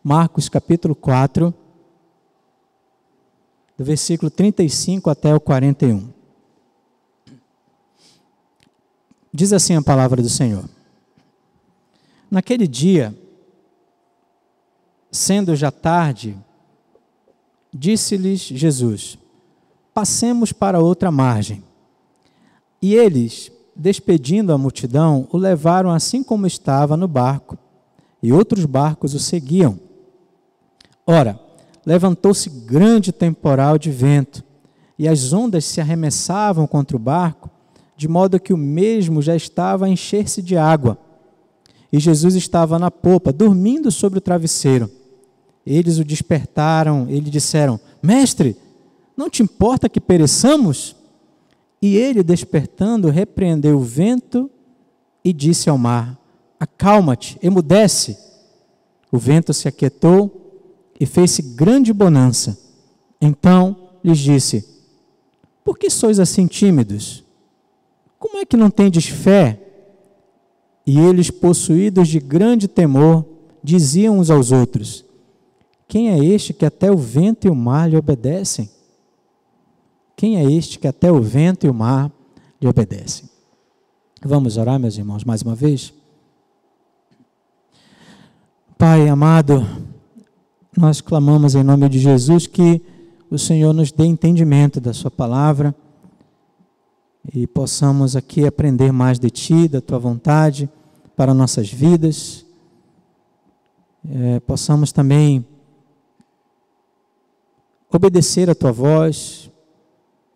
Marcos capítulo 4, do versículo 35 até o 41. Diz assim a palavra do Senhor. Naquele dia, sendo já tarde, disse-lhes Jesus: passemos para outra margem. E eles, despedindo a multidão, o levaram assim como estava no barco, e outros barcos o seguiam. Ora, levantou-se grande temporal de vento, e as ondas se arremessavam contra o barco, de modo que o mesmo já estava a encher-se de água. E Jesus estava na popa, dormindo sobre o travesseiro. Eles o despertaram e lhe disseram: Mestre, não te importa que pereçamos? E ele, despertando, repreendeu o vento e disse ao mar: acalma-te, emudece. O vento se aquietou e fez-se grande bonança. Então lhes disse: por que sois assim tímidos? Como é que não tendes fé? E eles, possuídos de grande temor, diziam uns aos outros: quem é este que até o vento e o mar lhe obedecem? Quem é este que até o vento e o mar lhe obedecem? Vamos orar, meus irmãos, mais uma vez? Pai amado, nós clamamos em nome de Jesus que o Senhor nos dê entendimento da sua palavra e possamos aqui aprender mais de Ti, da Tua vontade para nossas vidas. Possamos também obedecer a Tua voz,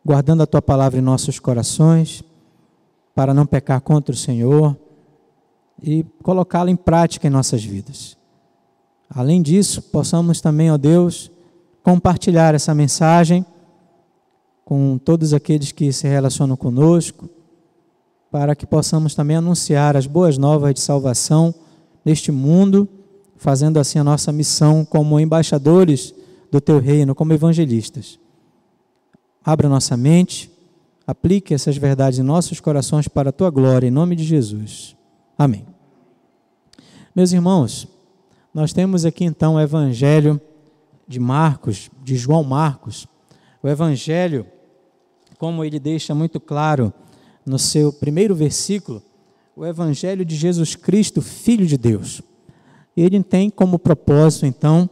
guardando a Tua palavra em nossos corações, para não pecar contra o Senhor e colocá-la em prática em nossas vidas. Além disso, possamos também, ó Deus, compartilhar essa mensagem com todos aqueles que se relacionam conosco, para que possamos também anunciar as boas novas de salvação neste mundo, fazendo assim a nossa missão como embaixadores do Teu reino, como evangelistas. Abra nossa mente, aplique essas verdades em nossos corações para a Tua glória, em nome de Jesus. Amém. Meus irmãos, nós temos aqui então o Evangelho de Marcos, de João Marcos. O Evangelho, como ele deixa muito claro no seu primeiro versículo, o Evangelho de Jesus Cristo, Filho de Deus. Ele tem como propósito, então,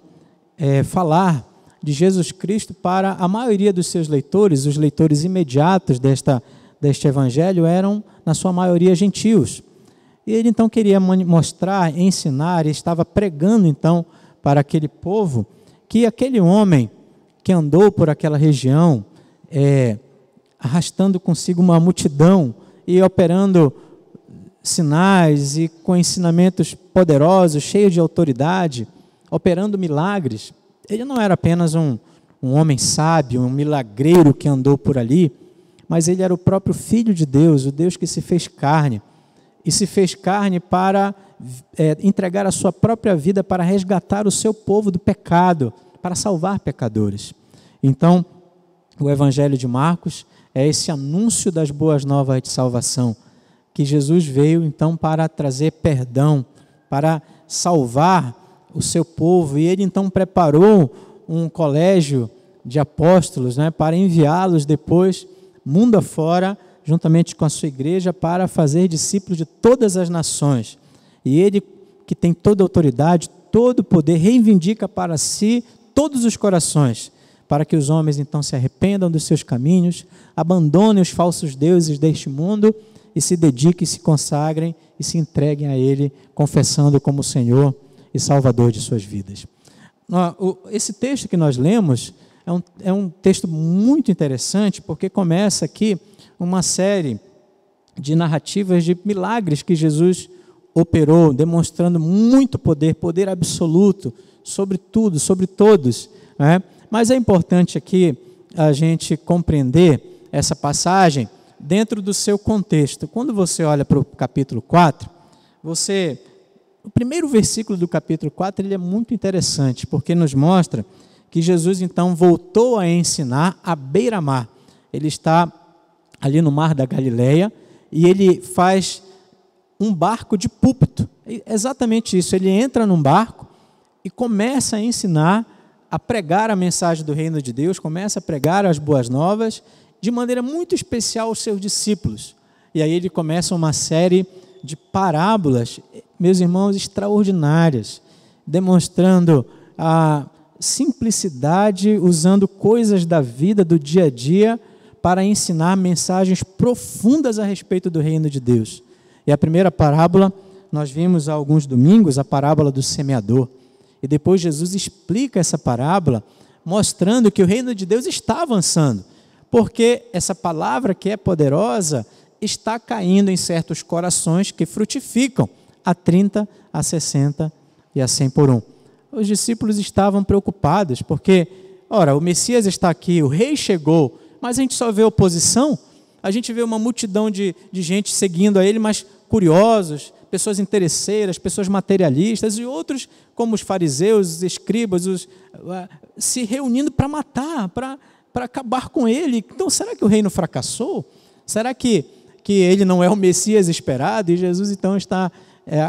falar de Jesus Cristo para a maioria dos seus leitores. Os leitores imediatos deste Evangelho eram, na sua maioria, gentios. E ele, então, queria mostrar, ensinar, e estava pregando, então, para aquele povo, que aquele homem que andou por aquela região, arrastando consigo uma multidão e operando sinais e com ensinamentos poderosos, cheios de autoridade, operando milagres, ele não era apenas um homem sábio, um milagreiro que andou por ali, mas ele era o próprio Filho de Deus, o Deus que se fez carne, e se fez carne para entregar a sua própria vida para resgatar o seu povo do pecado, para salvar pecadores. Então, o Evangelho de Marcos é esse anúncio das boas novas de salvação, que Jesus veio então para trazer perdão, para salvar o seu povo, e ele então preparou um colégio de apóstolos, para enviá-los depois, mundo afora, juntamente com a sua igreja, para fazer discípulos de todas as nações. E ele, que tem toda a autoridade, todo o poder, reivindica para si todos os corações, para que os homens então se arrependam dos seus caminhos, abandonem os falsos deuses deste mundo e se dediquem, se consagrem e se entreguem a Ele, confessando como Senhor e Salvador de suas vidas. Esse texto que nós lemos é um texto muito interessante, porque começa aqui uma série de narrativas de milagres que Jesus operou, demonstrando muito poder absoluto sobre tudo, sobre todos, Mas é importante aqui a gente compreender essa passagem dentro do seu contexto. Quando você olha para o capítulo 4, o primeiro versículo do capítulo 4 ele é muito interessante, porque nos mostra que Jesus então voltou a ensinar à beira-mar. Ele está ali no mar da Galileia e ele faz um barco de púlpito. É exatamente isso, ele entra num barco e começa a ensinar, a pregar a mensagem do reino de Deus, começa a pregar as boas novas, de maneira muito especial aos seus discípulos. E aí ele começa uma série de parábolas, meus irmãos, extraordinárias, demonstrando a simplicidade, usando coisas da vida, do dia a dia, para ensinar mensagens profundas a respeito do reino de Deus. E a primeira parábola, nós vimos há alguns domingos, a parábola do semeador. E depois Jesus explica essa parábola, mostrando que o reino de Deus está avançando, porque essa palavra que é poderosa está caindo em certos corações que frutificam a 30, a 60 e a 100 por um. Os discípulos estavam preocupados, porque, ora, o Messias está aqui, o rei chegou, mas a gente só vê oposição, a gente vê uma multidão de gente seguindo a ele, mas curiosos, pessoas interesseiras, pessoas materialistas, e outros, como os fariseus, os escribas, se reunindo para matar, para acabar com ele. Então, será que o reino fracassou? Será que ele não é o Messias esperado? E Jesus, então, está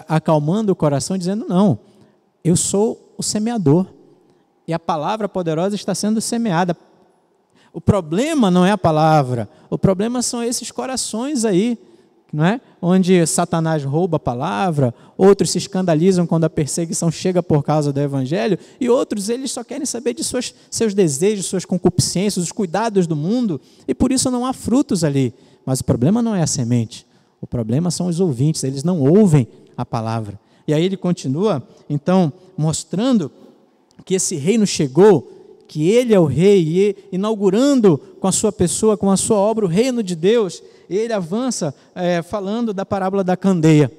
acalmando o coração, dizendo, não, eu sou o semeador, e a palavra poderosa está sendo semeada. O problema não é a palavra, o problema são esses corações aí, não é? Onde Satanás rouba a palavra, outros se escandalizam quando a perseguição chega por causa do evangelho, e outros, eles só querem saber de seus desejos, suas concupiscências, os cuidados do mundo, e por isso não há frutos ali. Mas o problema não é a semente, o problema são os ouvintes, eles não ouvem a palavra. E aí ele continua, então, mostrando que esse reino chegou, que ele é o rei, e inaugurando com a sua pessoa, com a sua obra, o reino de Deus. Ele avança falando da parábola da candeia,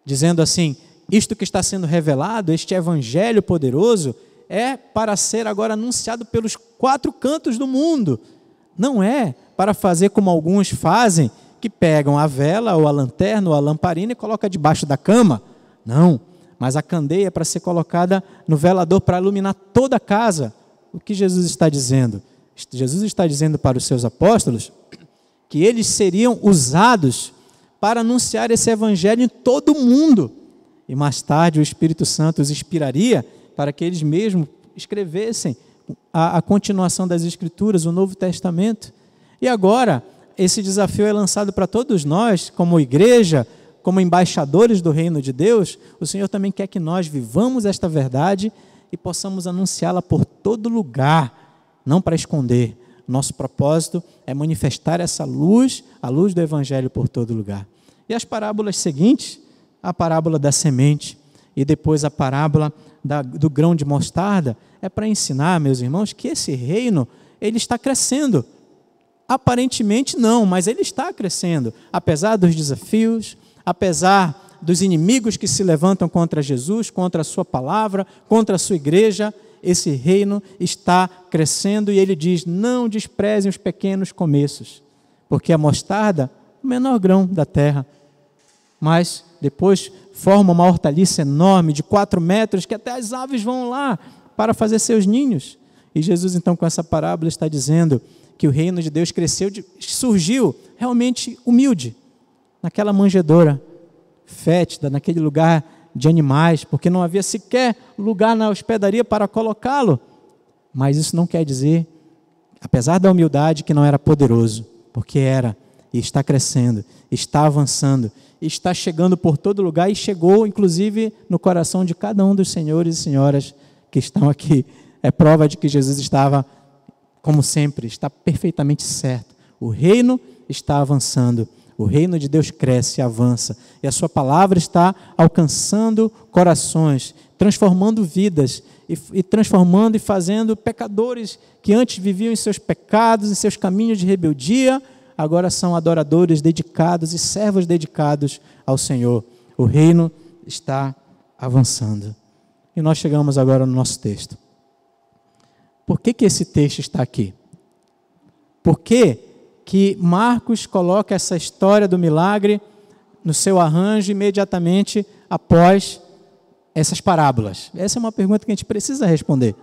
dizendo assim, isto que está sendo revelado, este evangelho poderoso, é para ser agora anunciado pelos 4 cantos do mundo. Não é para fazer como alguns fazem, que pegam a vela, ou a lanterna, ou a lamparina e colocam debaixo da cama. Não, mas a candeia é para ser colocada no velador, para iluminar toda a casa. O que Jesus está dizendo? Jesus está dizendo para os seus apóstolos que eles seriam usados para anunciar esse evangelho em todo o mundo. E mais tarde o Espírito Santo os inspiraria para que eles mesmos escrevessem a continuação das Escrituras, o Novo Testamento. E agora, esse desafio é lançado para todos nós, como igreja, como embaixadores do reino de Deus. O Senhor também quer que nós vivamos esta verdade e possamos anunciá-la por todo lugar, não para esconder. Nosso propósito é manifestar essa luz, a luz do Evangelho por todo lugar. E as parábolas seguintes, a parábola da semente e depois a parábola do grão de mostarda, é para ensinar, meus irmãos, que esse reino, ele está crescendo. Aparentemente não, mas ele está crescendo, apesar dos desafios, apesar dos inimigos que se levantam contra Jesus, contra a sua palavra, contra a sua igreja. Esse reino está crescendo e ele diz, não desprezem os pequenos começos, porque a mostarda é o menor grão da terra, mas depois forma uma hortaliça enorme de 4 metros, que até as aves vão lá para fazer seus ninhos. E Jesus então com essa parábola está dizendo que o reino de Deus cresceu, surgiu realmente humilde, naquela manjedoura fétida, naquele lugar de animais, porque não havia sequer lugar na hospedaria para colocá-lo. Mas isso não quer dizer, apesar da humildade, que não era poderoso, porque era, e está crescendo, está avançando, está chegando por todo lugar e chegou inclusive no coração de cada um dos senhores e senhoras que estão aqui. É prova de que Jesus estava, como sempre, está perfeitamente certo. O reino está avançando. O reino de Deus cresce e avança, e a sua palavra está alcançando corações, transformando vidas, e transformando e fazendo pecadores que antes viviam em seus pecados, em seus caminhos de rebeldia, agora são adoradores dedicados e servos dedicados ao Senhor. O reino está avançando. E nós chegamos agora no nosso texto. Por que esse texto está aqui? Por que Marcos coloca essa história do milagre no seu arranjo imediatamente após essas parábolas? Essa é uma pergunta que a gente precisa responder.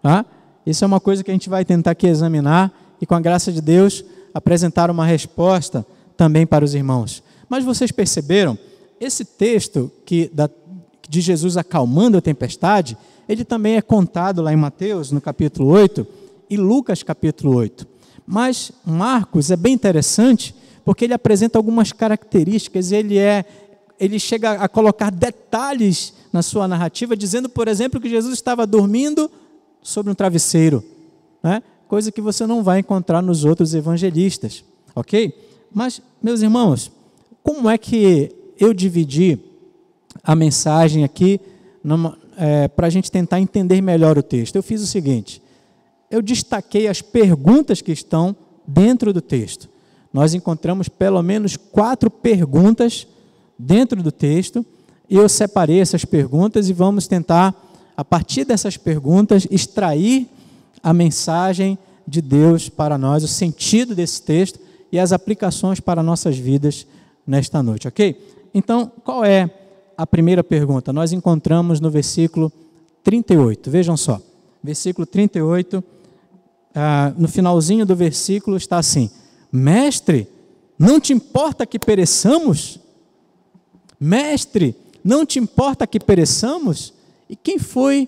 Tá? Isso é uma coisa que a gente vai tentar aqui examinar e, com a graça de Deus, apresentar uma resposta também para os irmãos. Mas vocês perceberam, esse texto de Jesus acalmando a tempestade, ele também é contado lá em Mateus, no capítulo 8, e Lucas, capítulo 8. Mas Marcos é bem interessante, porque ele apresenta algumas características, ele chega a colocar detalhes na sua narrativa, dizendo, por exemplo, que Jesus estava dormindo sobre um travesseiro, né? Coisa que você não vai encontrar nos outros evangelistas, ok? Mas, meus irmãos, como é que eu dividi a mensagem aqui para a gente tentar entender melhor o texto? Eu fiz o seguinte: eu destaquei as perguntas que estão dentro do texto. Nós encontramos pelo menos 4 perguntas dentro do texto, e eu separei essas perguntas e vamos tentar, a partir dessas perguntas, extrair a mensagem de Deus para nós, o sentido desse texto e as aplicações para nossas vidas nesta noite, ok? Então, qual é a primeira pergunta? Nós encontramos no versículo 38, vejam só, versículo 38, no finalzinho do versículo está assim: Mestre, não te importa que pereçamos? Mestre, não te importa que pereçamos? E quem foi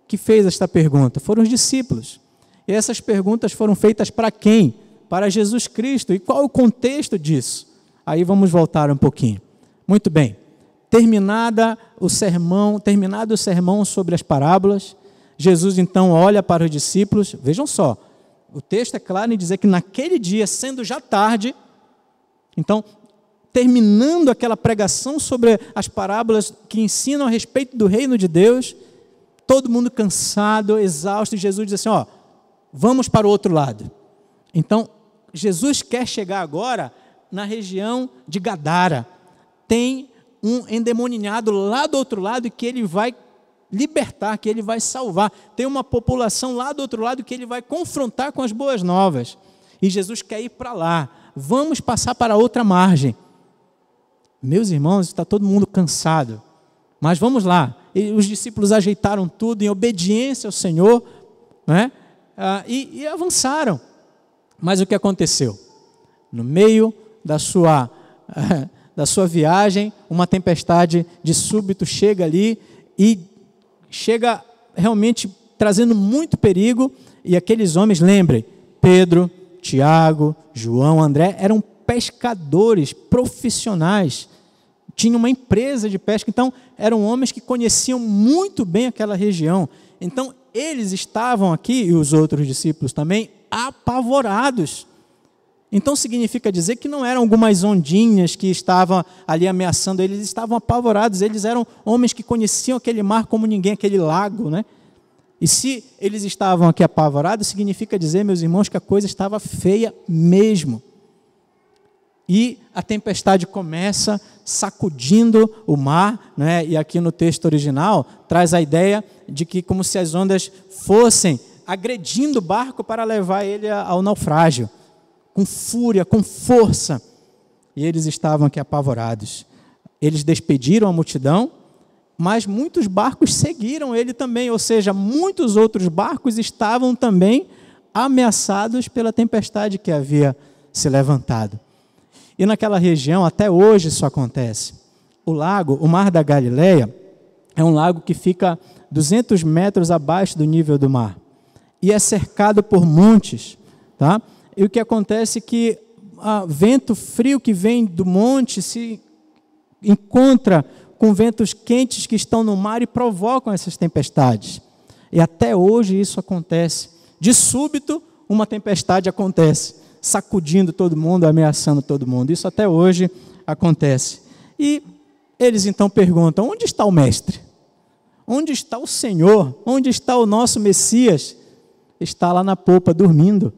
que fez esta pergunta? Foram os discípulos. E essas perguntas foram feitas para quem? Para Jesus Cristo. E qual é o contexto disso? Aí vamos voltar um pouquinho. Muito bem. Terminado o sermão sobre as parábolas, Jesus então olha para os discípulos. Vejam só, o texto é claro em dizer que naquele dia, sendo já tarde, então, terminando aquela pregação sobre as parábolas que ensinam a respeito do reino de Deus, todo mundo cansado, exausto, e Jesus diz assim, vamos para o outro lado. Então, Jesus quer chegar agora na região de Gadara. Tem um endemoniado lá do outro lado que ele vai libertar, que ele vai salvar. Tem uma população lá do outro lado que ele vai confrontar com as boas novas. E Jesus quer ir para lá. Vamos passar para a outra margem. Meus irmãos, está todo mundo cansado. Mas vamos lá. E os discípulos ajeitaram tudo em obediência ao Senhor, né? E avançaram. Mas o que aconteceu? No meio da sua viagem, uma tempestade de súbito chega ali e chega realmente trazendo muito perigo. E aqueles homens, lembrem, Pedro, Tiago, João, André, eram pescadores profissionais, tinham uma empresa de pesca, então eram homens que conheciam muito bem aquela região. Então eles estavam aqui, e os outros discípulos também, apavorados. Então significa dizer que não eram algumas ondinhas que estavam ali ameaçando, eles estavam apavorados, eles eram homens que conheciam aquele mar como ninguém, aquele lago, né? E se eles estavam aqui apavorados, significa dizer, meus irmãos, que a coisa estava feia mesmo. E a tempestade começa sacudindo o mar, né? E aqui no texto original traz a ideia de que como se as ondas fossem agredindo o barco para levar ele ao naufrágio, com fúria, com força. E eles estavam aqui apavorados. Eles despediram a multidão, mas muitos barcos seguiram ele também, ou seja, muitos outros barcos estavam também ameaçados pela tempestade que havia se levantado. E naquela região, até hoje isso acontece. O lago, o Mar da Galileia, é um lago que fica 200 metros abaixo do nível do mar. E é cercado por montes, tá? E o que acontece é que vento frio que vem do monte se encontra com ventos quentes que estão no mar e provocam essas tempestades. E até hoje isso acontece. De súbito, uma tempestade acontece, sacudindo todo mundo, ameaçando todo mundo. Isso até hoje acontece. E eles então perguntam, onde está o Mestre? Onde está o Senhor? Onde está o nosso Messias? Está lá na popa, dormindo.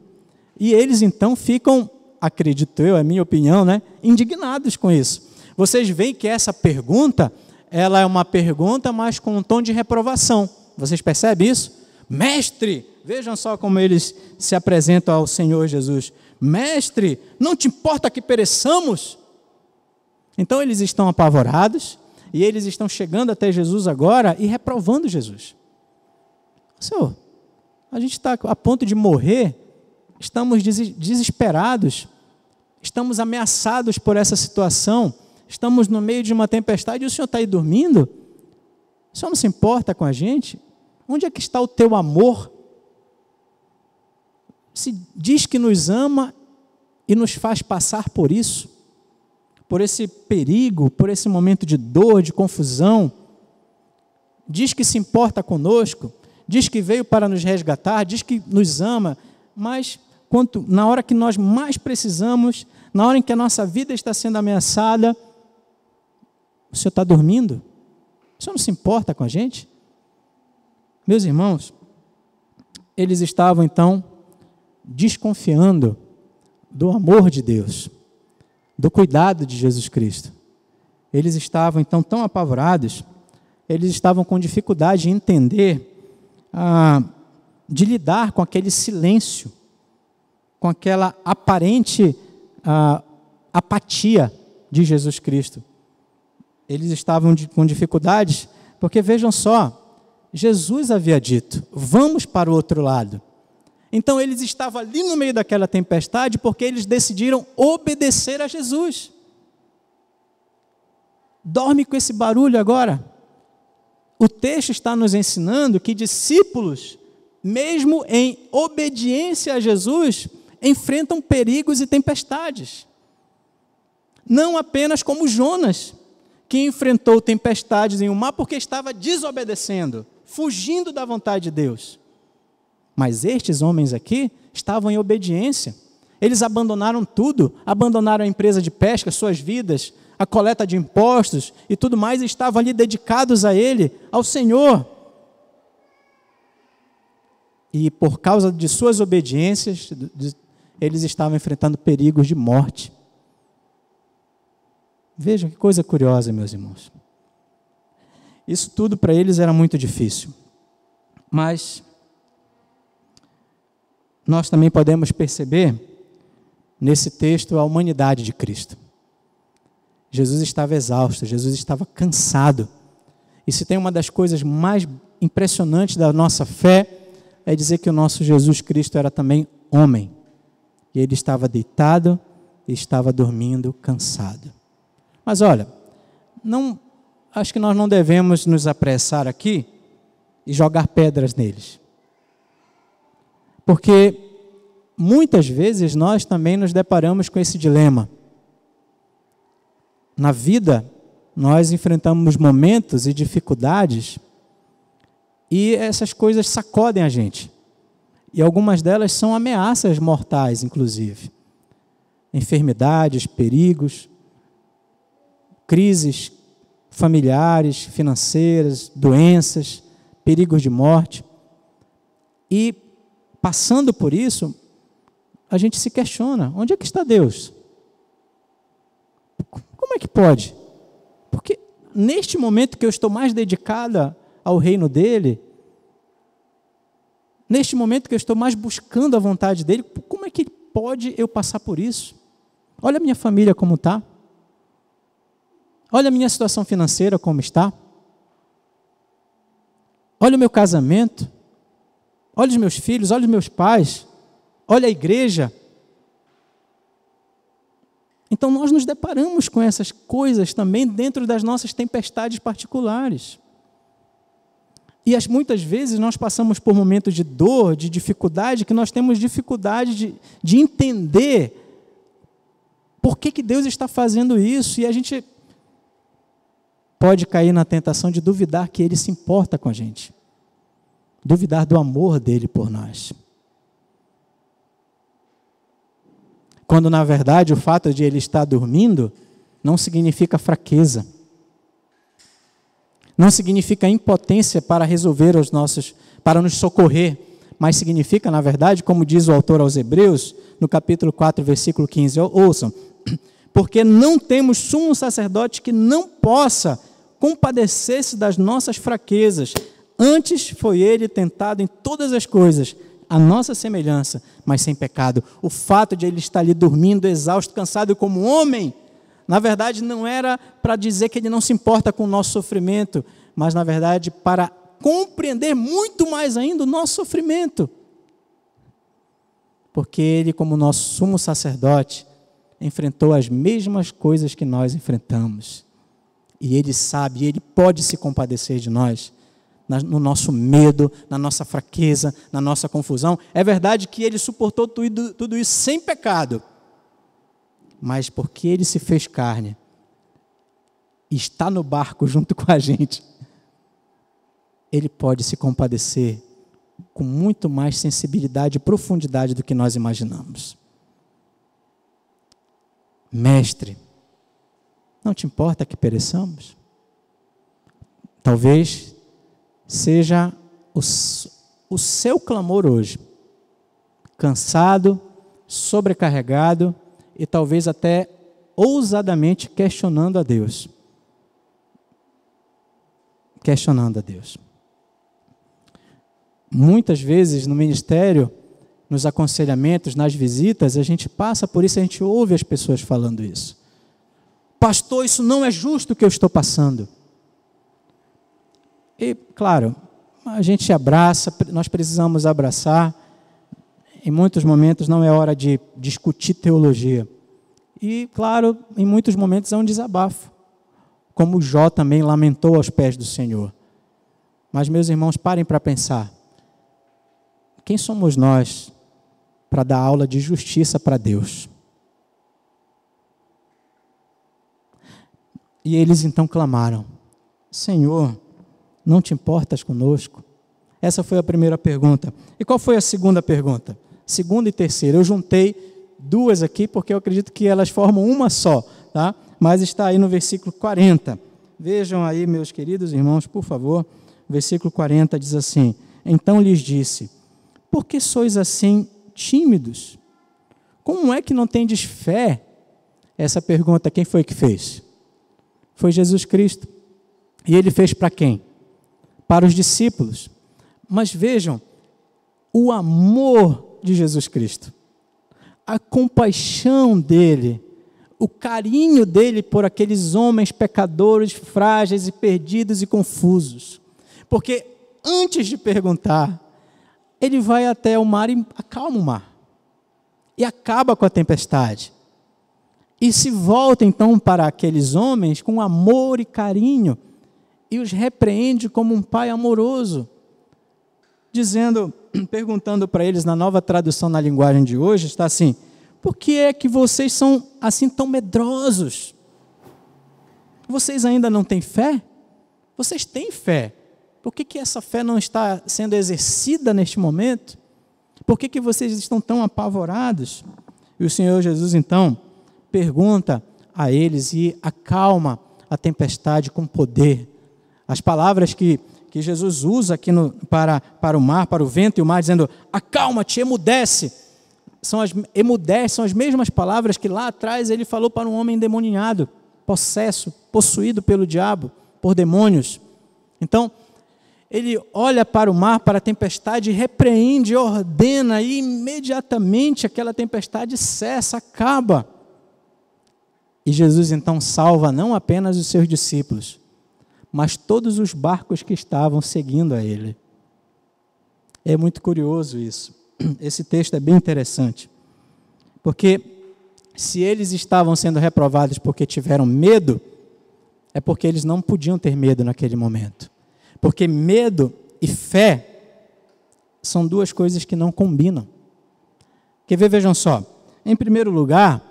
E eles então ficam, acredito eu, é a minha opinião, né, indignados com isso. Vocês veem que essa pergunta, ela é uma pergunta, mas com um tom de reprovação. Vocês percebem isso? Mestre, vejam só como eles se apresentam ao Senhor Jesus. Mestre, não te importa que pereçamos? Então eles estão apavorados e eles estão chegando até Jesus agora e reprovando Jesus. Senhor, a gente está a ponto de morrer, estamos desesperados, estamos ameaçados por essa situação, estamos no meio de uma tempestade e o Senhor está aí dormindo? O Senhor não se importa com a gente? Onde é que está o teu amor? Se diz que nos ama e nos faz passar por isso, por esse perigo, por esse momento de dor, de confusão. Diz que se importa conosco, diz que veio para nos resgatar, diz que nos ama, mas na hora que nós mais precisamos, na hora em que a nossa vida está sendo ameaçada, o Senhor está dormindo? O Senhor não se importa com a gente? Meus irmãos, eles estavam então desconfiando do amor de Deus, do cuidado de Jesus Cristo. Eles estavam então tão apavorados, eles estavam com dificuldade de entender, de lidar com aquele silêncio, com aquela aparente apatia de Jesus Cristo. Eles estavam com dificuldades, porque vejam só, Jesus havia dito, vamos para o outro lado. Então eles estavam ali no meio daquela tempestade, porque eles decidiram obedecer a Jesus. Dorme com esse barulho agora. O texto está nos ensinando que discípulos, mesmo em obediência a Jesus, enfrentam perigos e tempestades. Não apenas como Jonas, que enfrentou tempestades em um mar porque estava desobedecendo, fugindo da vontade de Deus. Mas estes homens aqui estavam em obediência. Eles abandonaram tudo, abandonaram a empresa de pesca, suas vidas, a coleta de impostos e tudo mais, e estavam ali dedicados a Ele, ao Senhor. E por causa de suas obediências, eles estavam enfrentando perigos de morte. Vejam que coisa curiosa, meus irmãos. Isso tudo para eles era muito difícil. Mas nós também podemos perceber nesse texto a humanidade de Cristo. Jesus estava exausto, Jesus estava cansado. E se tem uma das coisas mais impressionantes da nossa fé, é dizer que o nosso Jesus Cristo era também homem. E ele estava deitado e estava dormindo cansado. Mas olha, acho que nós não devemos nos apressar aqui e jogar pedras neles. Porque muitas vezes nós também nos deparamos com esse dilema. Na vida, nós enfrentamos momentos e dificuldades e essas coisas sacodem a gente. E algumas delas são ameaças mortais, inclusive. Enfermidades, perigos, crises familiares, financeiras, doenças, perigos de morte. E passando por isso, a gente se questiona, onde é que está Deus? Como é que pode? Porque neste momento que eu estou mais dedicada ao reino dele, neste momento que eu estou mais buscando a vontade dele, como é que pode eu passar por isso? Olha a minha família como está. Olha a minha situação financeira como está. Olha o meu casamento. Olha os meus filhos, olha os meus pais. Olha a igreja. Então nós nos deparamos com essas coisas também dentro das nossas tempestades particulares. E muitas vezes nós passamos por momentos de dor, de dificuldade, que nós temos dificuldade de entender por que Deus está fazendo isso. E a gente pode cair na tentação de duvidar que Ele se importa com a gente. Duvidar do amor dEle por nós. Quando, na verdade, o fato de Ele estar dormindo não significa fraqueza. Não significa impotência para resolver para nos socorrer, mas significa, na verdade, como diz o autor aos Hebreus, no capítulo 4, versículo 15, ouçam, porque não temos sumo sacerdote que não possa compadecer-se das nossas fraquezas, antes foi ele tentado em todas as coisas, a nossa semelhança, mas sem pecado. O fato de ele estar ali dormindo, exausto, cansado como homem, na verdade não era para dizer que ele não se importa com o nosso sofrimento, mas na verdade para compreender muito mais ainda o nosso sofrimento. Porque ele, como nosso sumo sacerdote, enfrentou as mesmas coisas que nós enfrentamos. E ele sabe, ele pode se compadecer de nós, no nosso medo, na nossa fraqueza, na nossa confusão. É verdade que ele suportou tudo isso sem pecado, mas porque ele se fez carne, está no barco junto com a gente, ele pode se compadecer com muito mais sensibilidade e profundidade do que nós imaginamos. Mestre, não te importa que pereçamos? Talvez seja o seu clamor hoje, cansado, sobrecarregado e talvez até ousadamente questionando a Deus. Questionando a Deus. Muitas vezes no ministério, nos aconselhamentos, nas visitas, a gente passa por isso, a gente ouve as pessoas falando isso. Pastor, isso não é justo o que eu estou passando. E, claro, a gente abraça, nós precisamos abraçar. Em muitos momentos não é hora de discutir teologia. E, claro, em muitos momentos é um desabafo. Como Jó também lamentou aos pés do Senhor. Mas, meus irmãos, parem para pensar. Quem somos nós para dar aula de justiça para Deus? E eles então clamaram: Senhor, não te importas conosco? Essa foi a primeira pergunta. E qual foi a segunda pergunta? Segunda e terceira. Eu juntei duas aqui porque eu acredito que elas formam uma só, tá? Mas está aí no versículo 40. Vejam aí, meus queridos irmãos, por favor. Versículo 40 diz assim: Então lhes disse: Por que sois assim tímidos? Como é que não tendes fé? Essa pergunta quem foi que fez? Foi Jesus Cristo. E ele fez para quem? Para os discípulos. Mas vejam, o amor de Jesus Cristo, a compaixão dele, o carinho dele por aqueles homens pecadores, frágeis e perdidos e confusos. Porque antes de perguntar, ele vai até o mar e acalma o mar. E acaba com a tempestade. E se volta então para aqueles homens com amor e carinho e os repreende como um pai amoroso, dizendo, perguntando para eles na nova tradução na linguagem de hoje, está assim: por que é que vocês são assim tão medrosos? Vocês ainda não têm fé? Vocês têm fé. Por que essa fé não está sendo exercida neste momento? Por que vocês estão tão apavorados? E o Senhor Jesus então pergunta a eles e acalma a tempestade com poder. As palavras que Jesus usa aqui para o mar, para o vento e o mar, dizendo: acalma-te, emudece. São as mesmas palavras que lá atrás ele falou para um homem endemoniado, possuído pelo diabo, por demônios. Então, ele olha para o mar, para a tempestade, repreende, ordena, e imediatamente aquela tempestade cessa, acaba. E Jesus então salva não apenas os seus discípulos, mas todos os barcos que estavam seguindo a ele. É muito curioso isso. Esse texto é bem interessante, porque se eles estavam sendo reprovados porque tiveram medo, é porque eles não podiam ter medo naquele momento. Porque medo e fé são duas coisas que não combinam. Quer ver? Vejam só. Em primeiro lugar,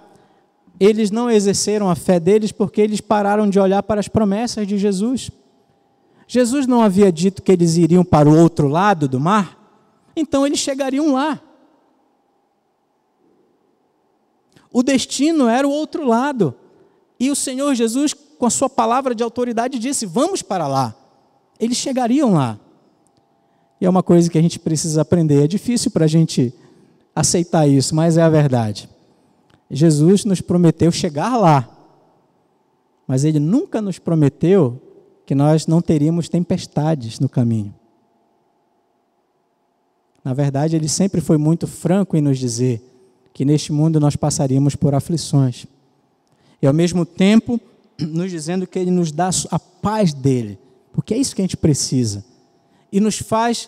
eles não exerceram a fé deles porque eles pararam de olhar para as promessas de Jesus. Jesus não havia dito que eles iriam para o outro lado do mar? Então eles chegariam lá. O destino era o outro lado. E o Senhor Jesus, com a sua palavra de autoridade, disse: vamos para lá. Eles chegariam lá. E é uma coisa que a gente precisa aprender. É difícil para a gente aceitar isso, mas é a verdade. Jesus nos prometeu chegar lá, mas Ele nunca nos prometeu que nós não teríamos tempestades no caminho. Na verdade, Ele sempre foi muito franco em nos dizer que neste mundo nós passaríamos por aflições. E ao mesmo tempo, nos dizendo que Ele nos dá a paz dEle, porque é isso que a gente precisa. E nos faz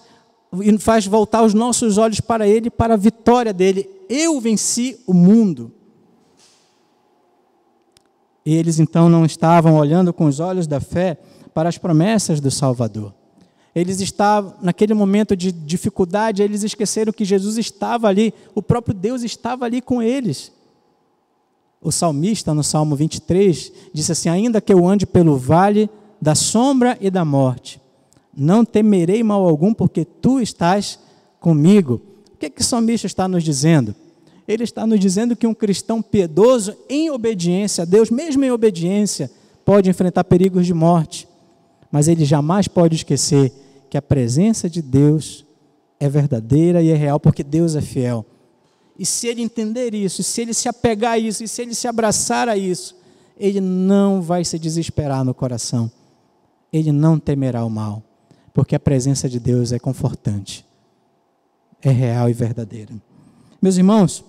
voltar os nossos olhos para Ele, para a vitória dEle. Eu venci o mundo. E eles então não estavam olhando com os olhos da fé para as promessas do Salvador. Eles estavam, naquele momento de dificuldade, eles esqueceram que Jesus estava ali, o próprio Deus estava ali com eles. O salmista, no Salmo 23, disse assim: ainda que eu ande pelo vale da sombra e da morte, não temerei mal algum, porque tu estás comigo. O que o salmista está nos dizendo? Ele está nos dizendo que um cristão piedoso, em obediência a Deus, mesmo em obediência, pode enfrentar perigos de morte, mas ele jamais pode esquecer que a presença de Deus é verdadeira e é real, porque Deus é fiel. E se ele entender isso, se ele se apegar a isso, e se ele se abraçar a isso, ele não vai se desesperar no coração, ele não temerá o mal, porque a presença de Deus é confortante, é real e verdadeira. Meus irmãos,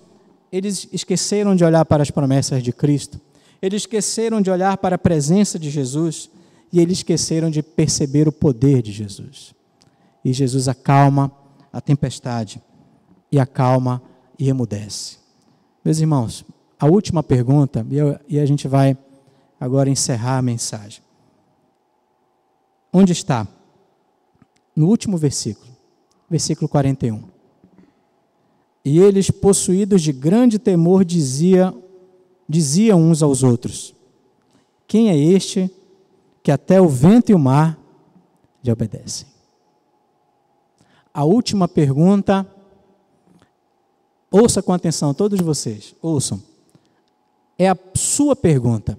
eles esqueceram de olhar para as promessas de Cristo, eles esqueceram de olhar para a presença de Jesus, e eles esqueceram de perceber o poder de Jesus. E Jesus acalma a tempestade, e acalma e emudece. Meus irmãos, a última pergunta, e a gente vai agora encerrar a mensagem. Onde está? No último versículo, versículo 41. E eles, possuídos de grande temor, diziam uns aos outros: quem é este que até o vento e o mar lhe obedecem? A última pergunta, ouça com atenção, todos vocês, ouçam. É a sua pergunta,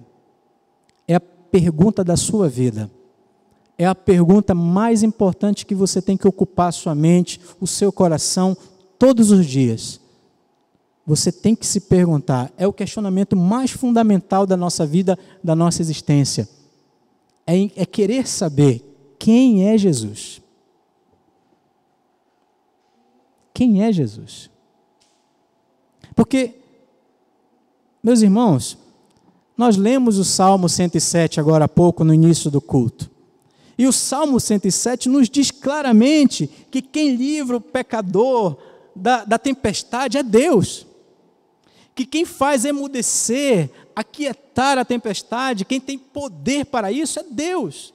é a pergunta da sua vida, é a pergunta mais importante que você tem que ocupar a sua mente, o seu coração, todos os dias. Você tem que se perguntar, é o questionamento mais fundamental da nossa vida, da nossa existência. É querer saber quem é Jesus. Quem é Jesus? Porque, meus irmãos, nós lemos o Salmo 107 agora há pouco, no início do culto. E o Salmo 107 nos diz claramente que quem livra o pecador da tempestade é Deus. Que quem faz emudecer, aquietar a tempestade, quem tem poder para isso é Deus.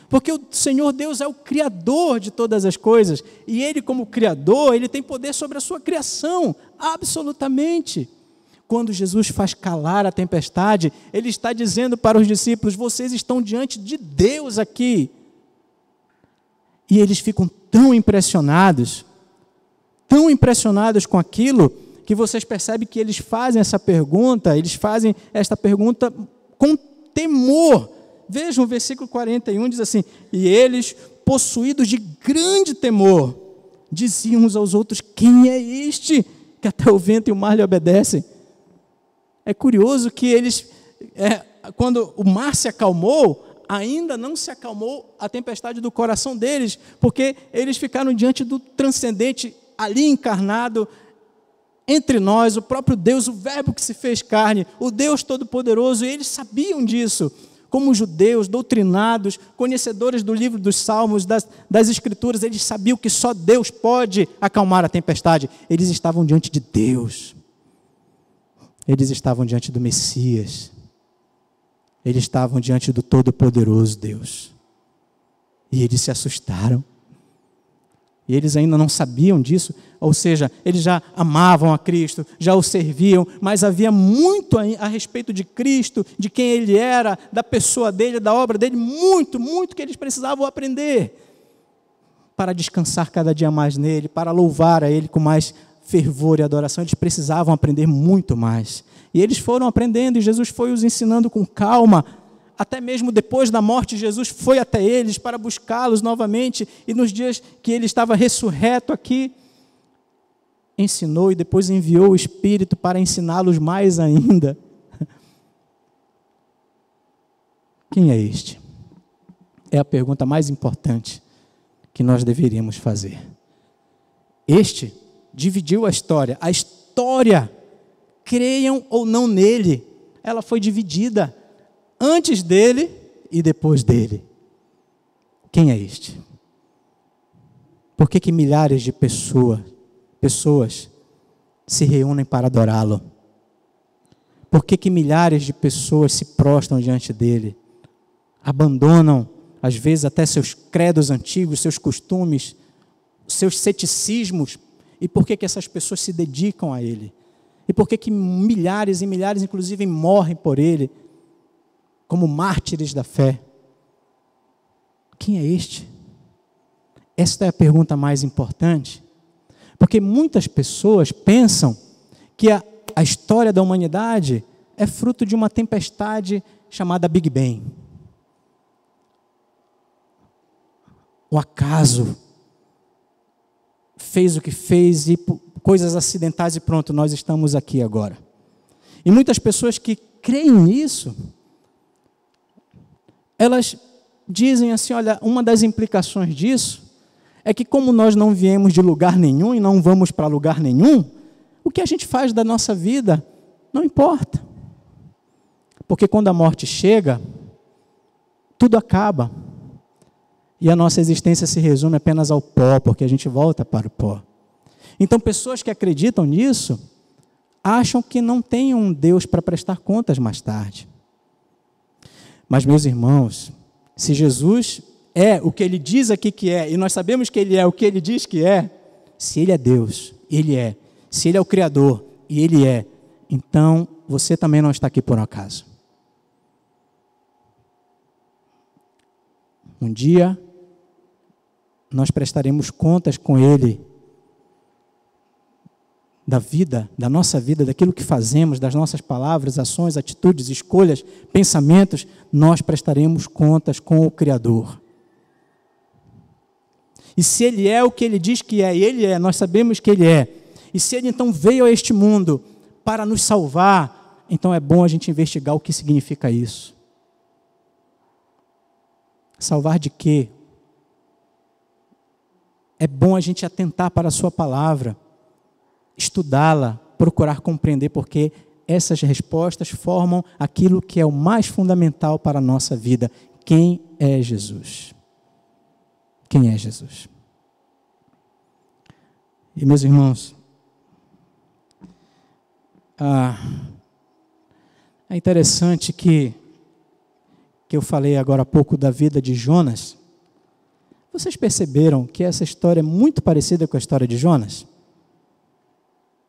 Porque o Senhor Deus é o Criador de todas as coisas. E Ele, como Criador, Ele tem poder sobre a sua criação, absolutamente. Quando Jesus faz calar a tempestade, Ele está dizendo para os discípulos: vocês estão diante de Deus aqui. E eles ficam tão impressionados com aquilo, que vocês percebem que eles fazem essa pergunta com temor. Vejam o versículo 41, diz assim: e eles, possuídos de grande temor, diziam uns aos outros: quem é este que até o vento e o mar lhe obedecem? É curioso que eles, quando o mar se acalmou, ainda não se acalmou a tempestade do coração deles, porque eles ficaram diante do transcendente ali encarnado entre nós, o próprio Deus, o Verbo que se fez carne, o Deus Todo-Poderoso, e eles sabiam disso. Como judeus, doutrinados, conhecedores do livro dos Salmos, das Escrituras, eles sabiam que só Deus pode acalmar a tempestade. Eles estavam diante de Deus. Eles estavam diante do Messias. Eles estavam diante do Todo-Poderoso Deus. E eles se assustaram. E eles ainda não sabiam disso, ou seja, eles já amavam a Cristo, já o serviam, mas havia muito a respeito de Cristo, de quem Ele era, da pessoa dele, da obra dele, muito que eles precisavam aprender, para descansar cada dia mais nele, para louvar a Ele com mais fervor e adoração. Eles precisavam aprender muito mais, e eles foram aprendendo, e Jesus foi os ensinando com calma. Até mesmo depois da morte, Jesus foi até eles para buscá-los novamente, e nos dias que ele estava ressurreto aqui, ensinou e depois enviou o Espírito para ensiná-los mais ainda. Quem é este? É a pergunta mais importante que nós deveríamos fazer. Este dividiu a história. A história, creiam ou não nele, ela foi dividida antes dele e depois dele. Quem é este? Por que milhares de pessoas se reúnem para adorá-lo? Por que milhares de pessoas se prostram diante dele? Abandonam às vezes até seus credos antigos, seus costumes, seus ceticismos, e por que essas pessoas se dedicam a ele? E por que milhares e milhares, inclusive, morrem por ele, como mártires da fé? Quem é este? Esta é a pergunta mais importante, porque muitas pessoas pensam que a história da humanidade é fruto de uma tempestade chamada Big Bang. O acaso fez o que fez e coisas acidentais e pronto, nós estamos aqui agora. E muitas pessoas que creem nisso, elas dizem assim, olha, uma das implicações disso é que como nós não viemos de lugar nenhum e não vamos para lugar nenhum, o que a gente faz da nossa vida não importa. Porque quando a morte chega, tudo acaba. E a nossa existência se resume apenas ao pó, porque a gente volta para o pó. Então, pessoas que acreditam nisso, acham que não tem um Deus para prestar contas mais tarde. Mas, meus irmãos, se Jesus é o que ele diz aqui que é, e nós sabemos que ele é o que ele diz que é, se ele é Deus, ele é. Se ele é o Criador, e ele é, então você também não está aqui por um acaso. Um dia, nós prestaremos contas com ele da vida, da nossa vida, daquilo que fazemos, das nossas palavras, ações, atitudes, escolhas, pensamentos, nós prestaremos contas com o Criador. E se ele é o que ele diz que é, e ele é, nós sabemos que ele é, e se ele então veio a este mundo para nos salvar, então é bom a gente investigar o que significa isso. Salvar de quê? É bom a gente atentar para a sua palavra, estudá-la, procurar compreender, porque essas respostas formam aquilo que é o mais fundamental para a nossa vida. Quem é Jesus? Quem é Jesus? E, meus irmãos, é interessante que eu falei agora há pouco da vida de Jonas. Vocês perceberam que essa história é muito parecida com a história de Jonas?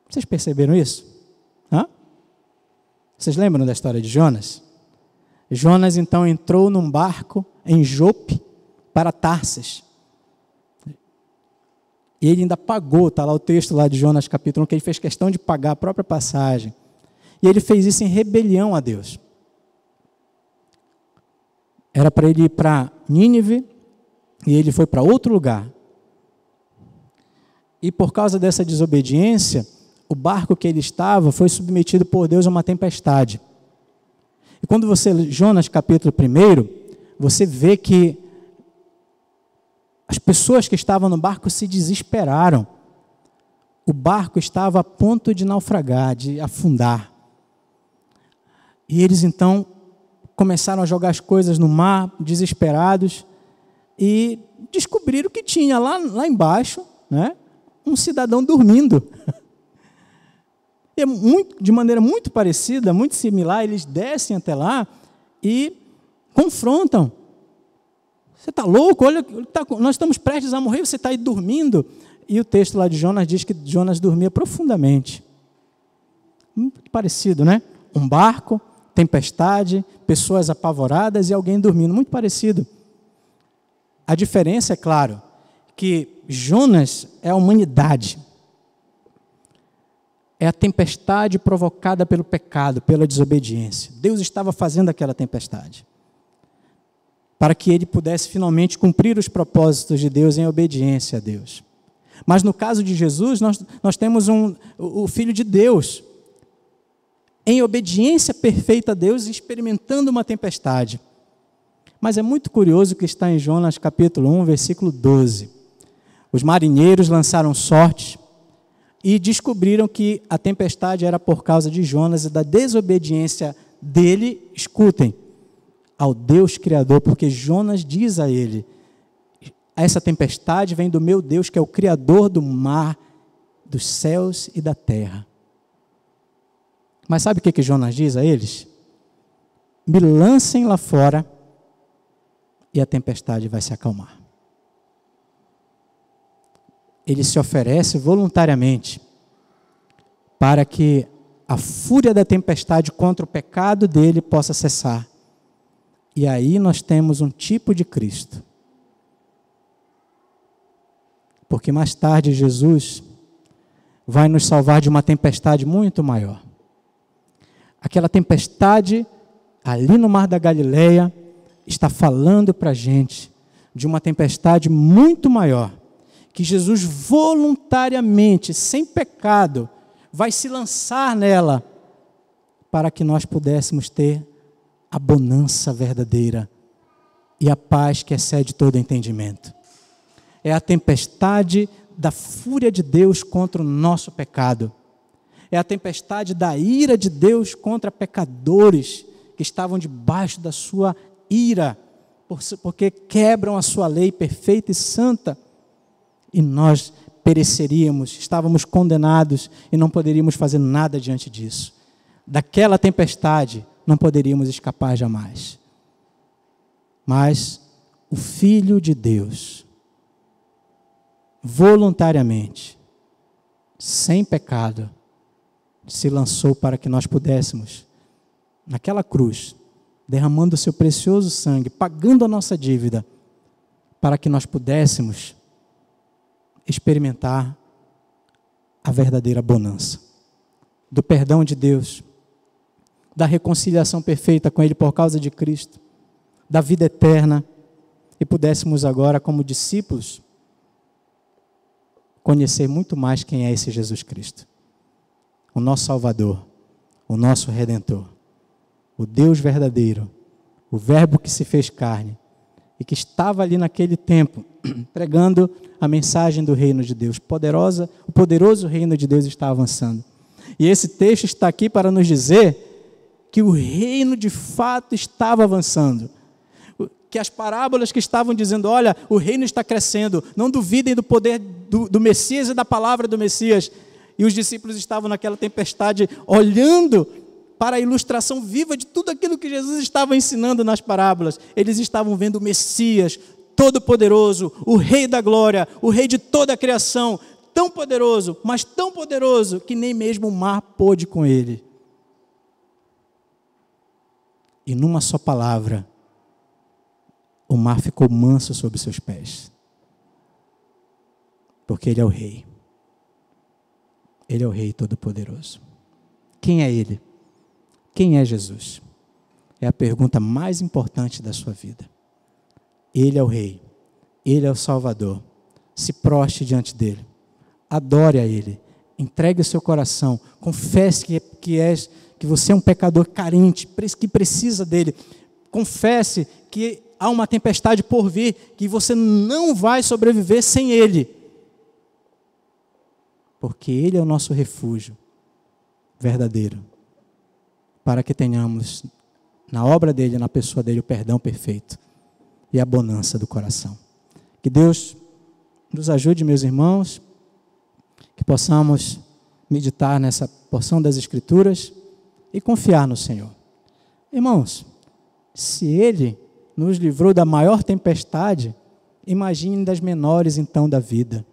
Vocês perceberam isso? Vocês lembram da história de Jonas? Jonas então entrou num barco em Jope para Tarsis. E ele ainda pagou, está lá o texto lá de Jonas capítulo 1, que ele fez questão de pagar a própria passagem. E ele fez isso em rebelião a Deus. Era para ele ir para Nínive, e ele foi para outro lugar. E por causa dessa desobediência, o barco que ele estava foi submetido por Deus a uma tempestade. E quando você lê Jonas capítulo 1, você vê que as pessoas que estavam no barco se desesperaram. O barco estava a ponto de naufragar, de afundar. E eles então começaram a jogar as coisas no mar, desesperados, e descobriram que tinha lá embaixo, né, um cidadão dormindo. E de maneira muito parecida, muito similar, eles descem até lá e confrontam. Você está louco? Olha, nós estamos prestes a morrer, você está aí dormindo. E o texto lá de Jonas diz que Jonas dormia profundamente. Muito parecido, né? Um barco, tempestade, pessoas apavoradas e alguém dormindo. Muito parecido. A diferença, é claro, que Jonas é a humanidade. É a tempestade provocada pelo pecado, pela desobediência. Deus estava fazendo aquela tempestade para que ele pudesse finalmente cumprir os propósitos de Deus em obediência a Deus. Mas no caso de Jesus, nós temos o Filho de Deus, em obediência perfeita a Deus, experimentando uma tempestade. Mas é muito curioso o que está em Jonas capítulo 1, versículo 12. Os marinheiros lançaram sortes e descobriram que a tempestade era por causa de Jonas e da desobediência dele, escutem, ao Deus Criador, porque Jonas diz a ele, essa tempestade vem do meu Deus, que é o Criador do mar, dos céus e da terra. Mas sabe o que Jonas diz a eles? Me lancem lá fora e a tempestade vai se acalmar. Ele se oferece voluntariamente para que a fúria da tempestade contra o pecado dele possa cessar. E aí nós temos um tipo de Cristo. Porque mais tarde Jesus vai nos salvar de uma tempestade muito maior. Aquela tempestade ali no Mar da Galileia está falando para a gente de uma tempestade muito maior, que Jesus voluntariamente, sem pecado, vai se lançar nela para que nós pudéssemos ter a bonança verdadeira e a paz que excede todo entendimento. É a tempestade da fúria de Deus contra o nosso pecado. É a tempestade da ira de Deus contra pecadores que estavam debaixo da sua ira, porque quebram a sua lei perfeita e santa. E nós pereceríamos, estávamos condenados e não poderíamos fazer nada diante disso. Daquela tempestade não poderíamos escapar jamais. Mas o Filho de Deus, voluntariamente, sem pecado, se lançou para que nós pudéssemos, naquela cruz, derramando o seu precioso sangue, pagando a nossa dívida, para que nós pudéssemos experimentar a verdadeira bonança do perdão de Deus, da reconciliação perfeita com Ele por causa de Cristo, da vida eterna, e pudéssemos agora, como discípulos, conhecer muito mais quem é esse Jesus Cristo, o nosso Salvador, o nosso Redentor, o Deus verdadeiro, o Verbo que se fez carne e que estava ali naquele tempo pregando a mensagem do reino de Deus. O poderoso reino de Deus está avançando. E esse texto está aqui para nos dizer que o reino de fato estava avançando. Que as parábolas que estavam dizendo, olha, o reino está crescendo, não duvidem do poder do Messias e da palavra do Messias. E os discípulos estavam naquela tempestade olhando para a ilustração viva de tudo aquilo que Jesus estava ensinando nas parábolas. Eles estavam vendo o Messias todo-poderoso, o Rei da glória, o Rei de toda a criação, tão poderoso, mas tão poderoso que nem mesmo o mar pôde com ele. E numa só palavra, o mar ficou manso sob seus pés. Porque Ele é o Rei. Ele é o Rei Todo-Poderoso. Quem é Ele? Quem é Jesus? É a pergunta mais importante da sua vida. Ele é o Rei. Ele é o Salvador. Se prostre diante dEle. Adore a Ele. Entregue o seu coração. Confesse que você é um pecador carente, que precisa dEle. Confesse que há uma tempestade por vir, que você não vai sobreviver sem Ele. Porque Ele é o nosso refúgio verdadeiro, para que tenhamos na obra dEle, na pessoa dEle, o perdão perfeito e a bonança do coração. Que Deus nos ajude, meus irmãos, que possamos meditar nessa porção das Escrituras e confiar no Senhor. Irmãos, se Ele nos livrou da maior tempestade, imagine das menores então da vida.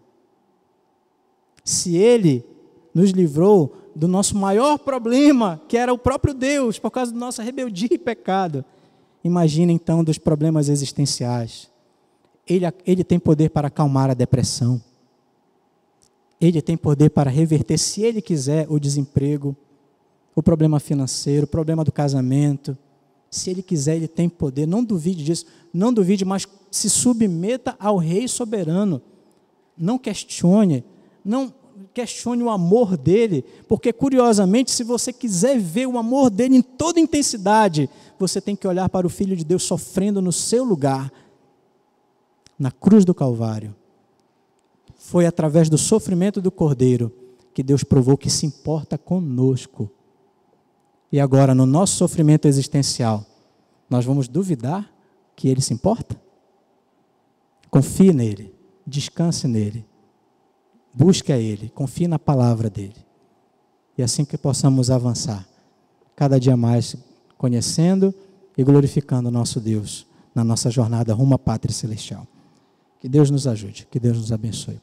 Se Ele nos livrou do nosso maior problema, que era o próprio Deus, por causa da nossa rebeldia e pecado, imagine então dos problemas existenciais. Ele tem poder para acalmar a depressão. Ele tem poder para reverter, se Ele quiser, o desemprego, o problema financeiro, o problema do casamento. Se Ele quiser, Ele tem poder. Não duvide disso. Não duvide, mas se submeta ao Rei soberano. Não questione. Não questione o amor dEle. Porque, curiosamente, se você quiser ver o amor dEle em toda intensidade, você tem que olhar para o Filho de Deus sofrendo no seu lugar, na cruz do Calvário. Foi através do sofrimento do Cordeiro que Deus provou que se importa conosco. E agora, no nosso sofrimento existencial, nós vamos duvidar que Ele se importa? Confie nele, descanse nele, busque a Ele, confie na palavra dEle. E assim que possamos avançar, cada dia mais conhecendo e glorificando o nosso Deus, na nossa jornada rumo à pátria celestial. Que Deus nos ajude, que Deus nos abençoe.